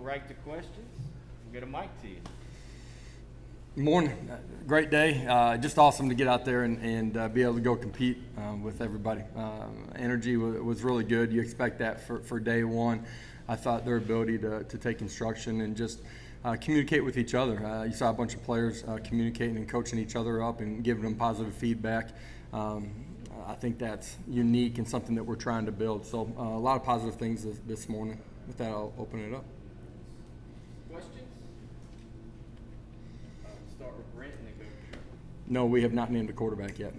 right to questions. We'll get a mic to you. Morning. Great day. Just awesome to get out there and be able to go compete with everybody. Energy was really good. You expect that for day one. I thought their ability to take instruction and just communicate with each other. You saw a bunch of players communicating and coaching each other up and giving them positive feedback. I think that's unique and something that we're trying to build. So a lot of positive things this morning. With that, I'll open it up. Questions? Start with Brent and then go to Trevor. No, we have not named a quarterback yet.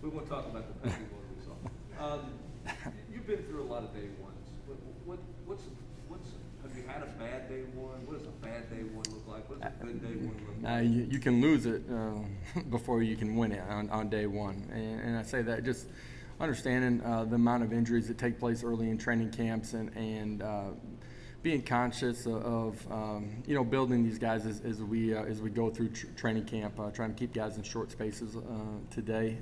We won't talk about the penalty one we saw. You've been through a lot of day ones. What's have you had a bad day one? What does a bad day one look like? What does a good day one look like? You can lose it before you can win it on day one. And I say that just understanding the amount of injuries that take place early in training camps and being conscious of building these guys as we go through training camp, trying to keep guys in short spaces today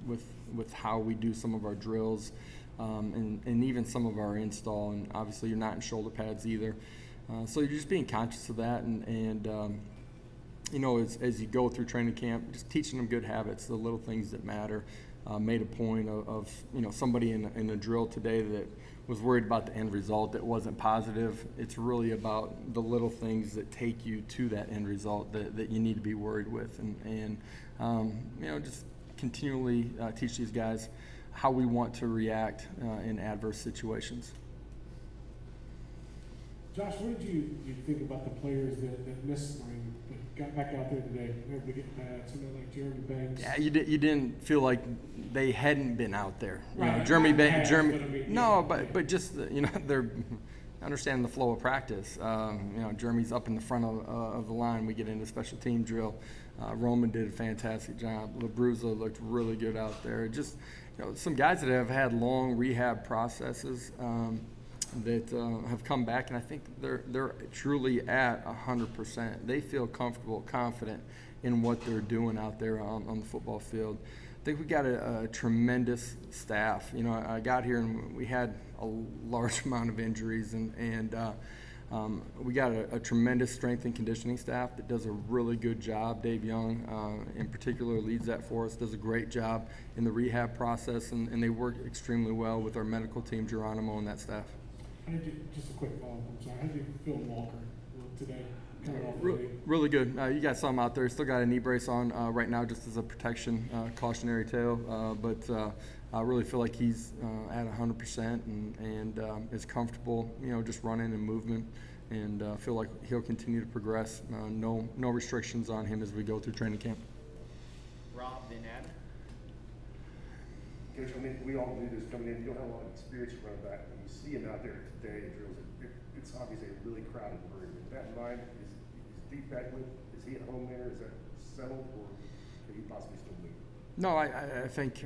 with how we do some of our drills and even some of our install. And obviously you're not in shoulder pads either, so you're just being conscious of that and as you go through training camp, just teaching them good habits, the little things that matter. Made a point of somebody in a drill today that was worried about the end result that wasn't positive. It's really about the little things that take you to that end result that you need to be worried with, and just continually teach these guys how we want to react in adverse situations. Josh, what did you think about the players that missed spring but got back out there today? Able to get pads, somebody like Jeremy Banks. Yeah, you didn't feel like they hadn't been out there. Right. Jeremy Banks. No, but just they're understanding the flow of practice. Jeremy's up in the front of the line. We get into special team drill. Roman did a fantastic job. LaBruzza looked really good out there. Just some guys that have had long rehab processes. That have come back, and I think they're truly at 100%. They feel comfortable, confident in what they're doing out there on the football field. I think we got a tremendous staff. I got here and we had a large amount of injuries, and we got a tremendous strength and conditioning staff that does a really good job. Dave Young, in particular, leads that for us, does a great job in the rehab process, and they work extremely well with our medical team, Geronimo, and that staff. Just a quick follow-up, I'm sorry. How did Phil Walker look today? Really good. You got some out there. He's still got a knee brace on right now just as a protection, cautionary tale. But I really feel like he's at 100% and is comfortable, just running and movement. And feel like he'll continue to progress. No restrictions on him as we go through training camp. Rob, then Adam. Coach, we all knew this coming in. You don't have a lot of experience at running back. When you see him out there today in drills, it's obviously a really crowded room. With that in mind, is Steve Beckwith, is he at home there? Is that settled, or could he possibly still move? No, I think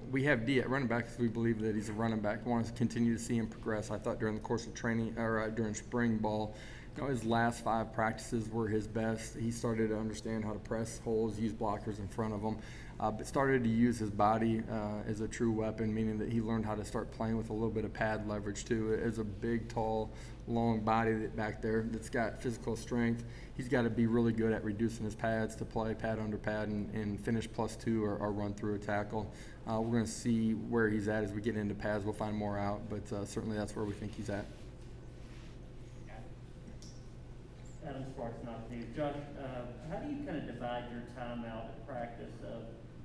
we have D at running back because we believe that he's a running back. We want to continue to see him progress. I thought during the course of training or during spring ball, his last 5 practices were his best. He started to understand how to press holes, use blockers in front of him, but started to use his body as a true weapon, meaning that he learned how to start playing with a little bit of pad leverage too. As a big, tall, long body back there that's got physical strength, he's got to be really good at reducing his pads to play pad under pad and finish +2 or run through a tackle. We're going to see where he's at as we get into pads. We'll find more out, but certainly that's where we think he's at. Adam Sparks, not Steve. Josh, how do you kind of divide your time out at practice?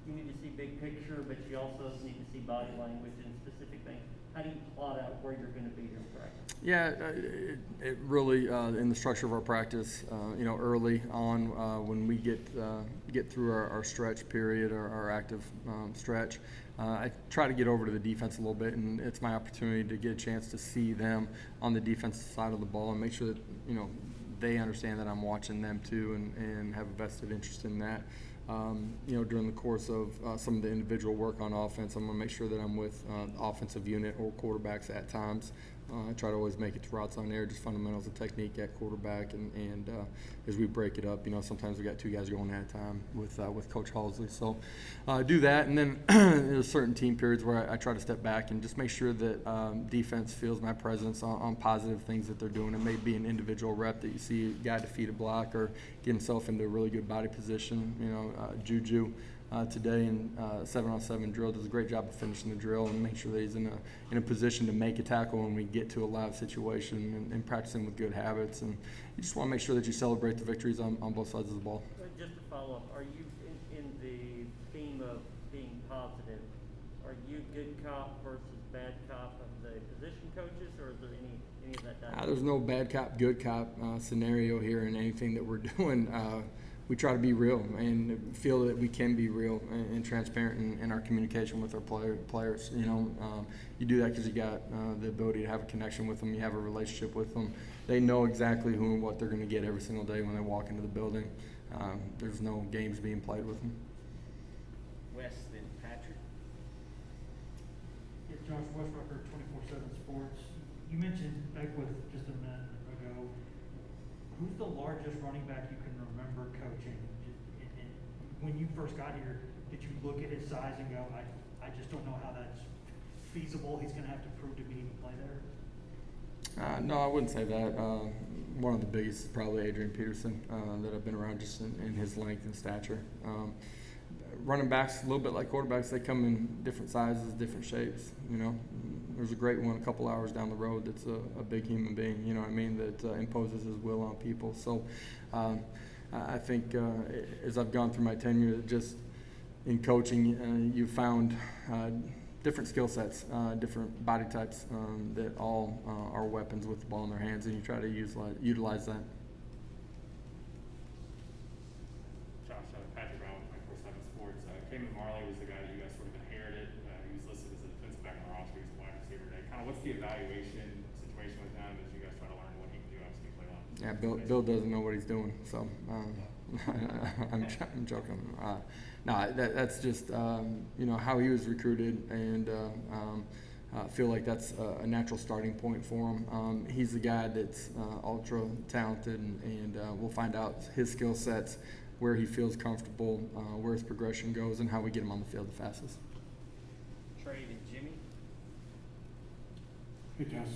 You need to see big picture, but you also need to see body language and specific things. How do you plot out where you're going to be during practice? Yeah, it really in the structure of our practice, early on when we get through our stretch period or our active stretch, I try to get over to the defense a little bit, and it's my opportunity to get a chance to see them on the defensive side of the ball and make sure that they understand that I'm watching them too and have a vested interest in that. During the course of some of the individual work on offense, I'm going to make sure that I'm with the offensive unit or quarterbacks at times I try to always make it to routes on air, just fundamentals of technique at quarterback, and as we break it up, sometimes we got two guys going at a time with Coach Halsley. So do that, and then there's certain team periods where I try to step back and just make sure that defense feels my presence on positive things that they're doing. It may be an individual rep that you see a guy defeat a block or get himself into a really good body position. Juju today in 7-on-7 drill does a great job of finishing the drill and make sure that he's in a position to make a tackle when we get to a live situation, and practicing with good habits. And you just want to make sure that you celebrate the victories on both sides of the ball. Just to follow up, are you in the theme of being positive? Are you good cop versus bad cop of the position coaches, or is there any of that dynamic? There's no bad cop, good cop scenario here in anything that we're doing. We try to be real and feel that we can be real and transparent in our communication with our players. You do that because you got the ability to have a connection with them. You have a relationship with them. They know exactly who and what they're going to get every single day when they walk into the building. There's no games being played with them. Wes, then Patrick. Yeah, Josh Westbrook, 24/7 Sports. You mentioned Beckwith just a minute ago. Who's the largest running back you can remember coaching? And when you first got here, did you look at his size and go, I just don't know how that's feasible. He's going to have to prove to me he can play there? No, I wouldn't say that. One of the biggest is probably Adrian Peterson that I've been around just in his length and stature. Running backs, a little bit like quarterbacks, they come in different sizes, different shapes. There's a great one a couple hours down the road that's a big human being, that imposes his will on people. So I think as I've gone through my tenure, just in coaching, you've found different skill sets, different body types that all are weapons with the ball in their hands, and you try to utilize that. Josh, Patrick Brown with 24/7 Sports. Cayman Marley was the guy that you guys sort of inherited. He was listed as a defensive back on the roster. He was a wide receiver today. Kind of what's the evaluation situation with him as you guys try to learn what he can do? Obviously, play on. Yeah, Bill doesn't know what he's doing, so I'm joking. No, that's just how he was recruited, and feel like that's a natural starting point for him. He's a guy that's ultra talented, and we'll find out his skill sets, where he feels comfortable, where his progression goes, and how we get him on the field the fastest. Trey and Jimmy. Hey, Josh.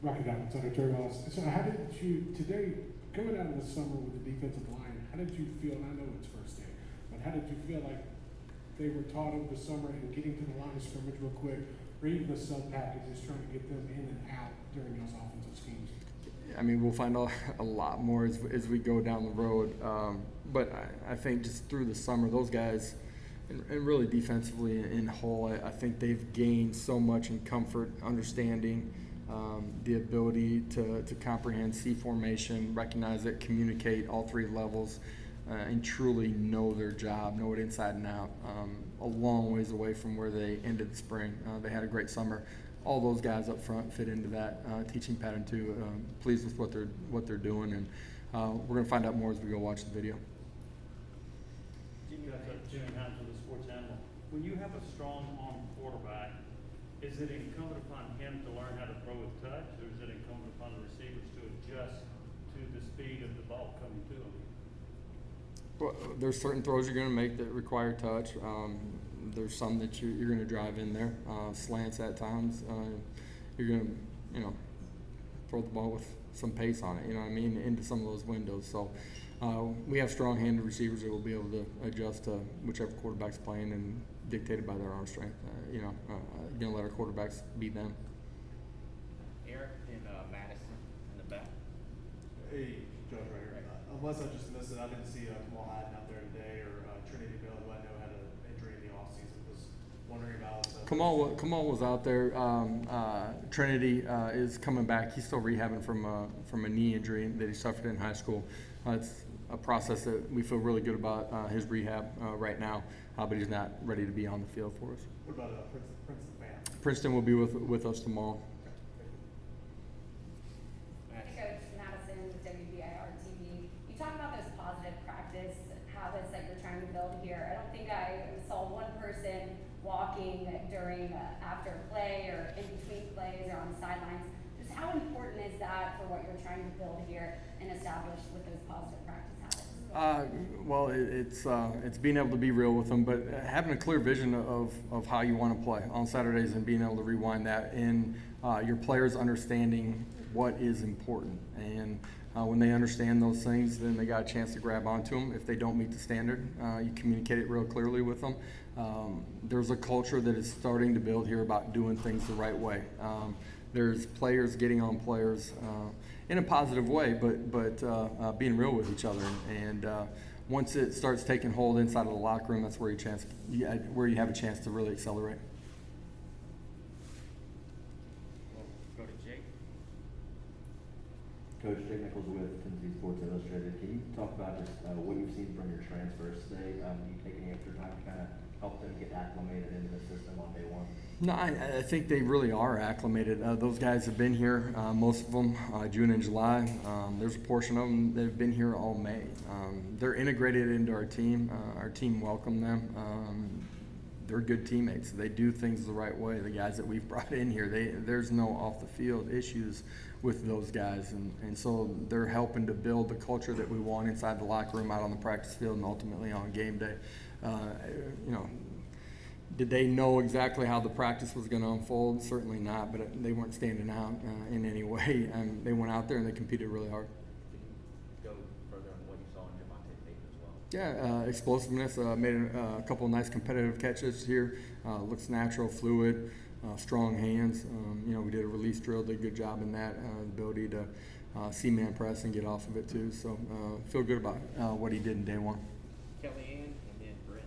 Rocky Diamond, Senator Terry Wallace. So how did you, today, coming out of the summer with the defensive line, how did you feel, and I know it's first day, but how did you feel like they were taught over the summer and getting to the line of scrimmage real quick, or even the sub packages, trying to get them in and out during those offensive schemes? I mean, we'll find out a lot more as we go down the road. But I think just through the summer, those guys, and really defensively in whole, I think they've gained so much in comfort, understanding, the ability to comprehend C formation, recognize it, communicate all three levels, and truly know their job, know it inside and out. A long ways away from where they ended the spring. They had a great summer. All those guys up front fit into that teaching pattern too. Pleased with what they're doing, and we're gonna find out more as we go watch the video. Jimmy Hines with the Sports Animal. When you have a strong arm quarterback, is it incumbent upon him to learn how to throw with touch, or is it incumbent upon the receivers to adjust to the speed of the ball coming to them? Well, there's certain throws you're going to make that require touch. There's some that you're going to drive in there. Slants at times. You're going to, throw the ball with some pace on it, into some of those windows. So we have strong-handed receivers that will be able to adjust to whichever quarterback's playing and dictated by their arm strength. Going to let our quarterbacks beat them. Eric and Madison in the back. Hey, Josh, right here. Unless I just missed it, I didn't see Kamal Haddon out there today, or Trinity Bell, who I know had an injury in the offseason. Was wondering about. Kamal was out there. Trinity is coming back. He's still rehabbing from a knee injury that he suffered in high school. It's a process that we feel really good about his rehab right now, but he's not ready to be on the field for us. What about Princeton fan? Princeton will be with us tomorrow. Coach Madison with WBIR TV. You talk about those positive practice habits that you're trying to build here. I don't think I saw one person walking during after play or in between plays or Well, it's being able to be real with them, but having a clear vision of how you want to play on Saturdays and being able to rewind that, and your players understanding what is important. And when they understand those things, then they got a chance to grab onto them. If they don't meet the standard, you communicate it real clearly with them. There's a culture that is starting to build here about doing things the right way. There's players getting on players in a positive way, but being real with each other. And once it starts taking hold inside of the locker room, that's where you have a chance to really accelerate. We'll go to Jake. Coach, Jake Nichols with Tennessee Sports Illustrated. Can you talk about just what you've seen from your transfers today? You take any extra time to kind of help them get acclimated into the system on day one? No, I think they really are acclimated. Those guys have been here, most of them, June and July. There's a portion of them that have been here all May. They're integrated into our team. Our team welcomed them. They're good teammates. They do things the right way. The guys that we've brought in here, there's no off-the-field issues with those guys. And so they're helping to build the culture that we want inside the locker room, out on the practice field, and ultimately on game day. Did they know exactly how the practice was going to unfold? Certainly not, but they weren't standing out in any way. They went out there and they competed really hard. Can you go further on what you saw in Javonte Tate as well? Yeah, explosiveness, made a couple of nice competitive catches here. Looks natural, fluid, strong hands. We did a release drill, did a good job in that. Ability to see man press and get off of it too. So feel good about what he did in day one. Kellyanne and then Brent.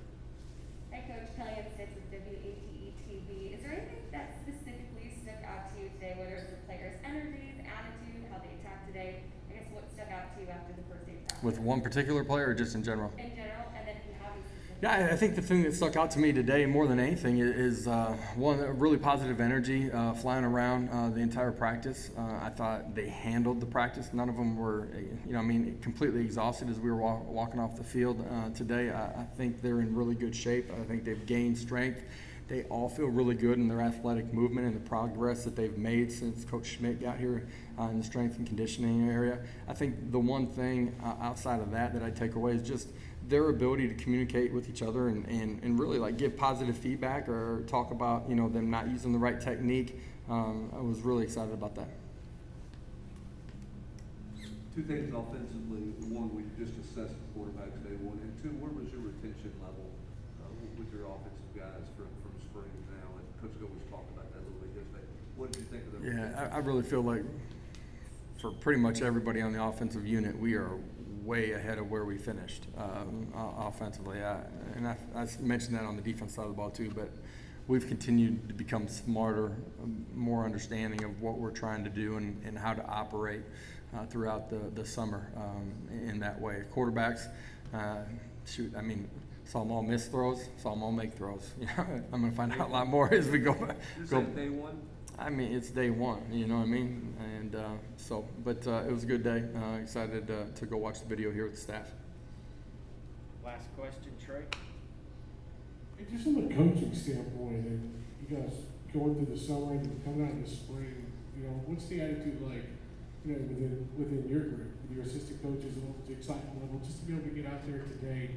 Hi, Coach. Kellyanne Stitz with WATE-TV. Is there anything that specifically stuck out to you today, whether it's the players' energies, attitude, how they attacked today? I guess what stuck out to you after the first day of practice? With one particular player or just in general? In general, and then if you have any specific. Yeah, I think the thing that stuck out to me today more than anything is one, really positive energy flying around the entire practice. I thought they handled the practice. None of them were, completely exhausted as we were walking off the field today. I think they're in really good shape. I think they've gained strength. They all feel really good in their athletic movement and the progress that they've made since Coach Schmidt got here in the strength and conditioning area. I think the one thing outside of that I take away is just their ability to communicate with each other and really like give positive feedback or talk about them not using the right technique. I was really excited about that. Two things offensively. One, we just assessed the quarterbacks day one, and two, where was your retention level with your offensive guys from spring to now? And Coach Gold's talked about that a little bit yesterday. What did you think of the retention? Yeah, I really feel like for pretty much everybody on the offensive unit, we are way ahead of where we finished offensively. I mentioned that on the defense side of the ball too, but we've continued to become smarter, more understanding of what we're trying to do and how to operate throughout the summer in that way. Quarterbacks, saw them all miss throws, saw them all make throws. I'm going to find out a lot more as we go. Is that day one? It's day one, you know what I mean? And it was a good day. Excited to go watch the video here with the staff. Last question, Trey. Hey, just from a coaching standpoint, and you guys going through the summer and coming out in the spring, what's the attitude like, within your group, with your assistant coaches, and what's the excitement level, just to be able to get out there today,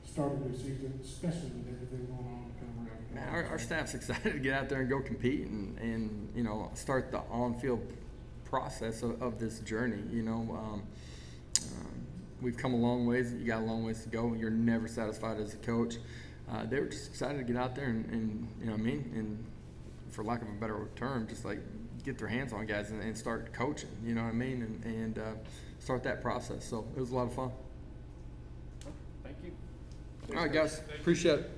starting the season, especially with everything going on kind of around? Man, our staff's excited to get out there and go compete and start the on-field process of this journey. We've come a long ways. You got a long ways to go. You're never satisfied as a coach. They were just excited to get out there and and for lack of a better term, just like get their hands on guys and start coaching. And start that process. So it was a lot of fun. Thank you. All right, guys. Appreciate it.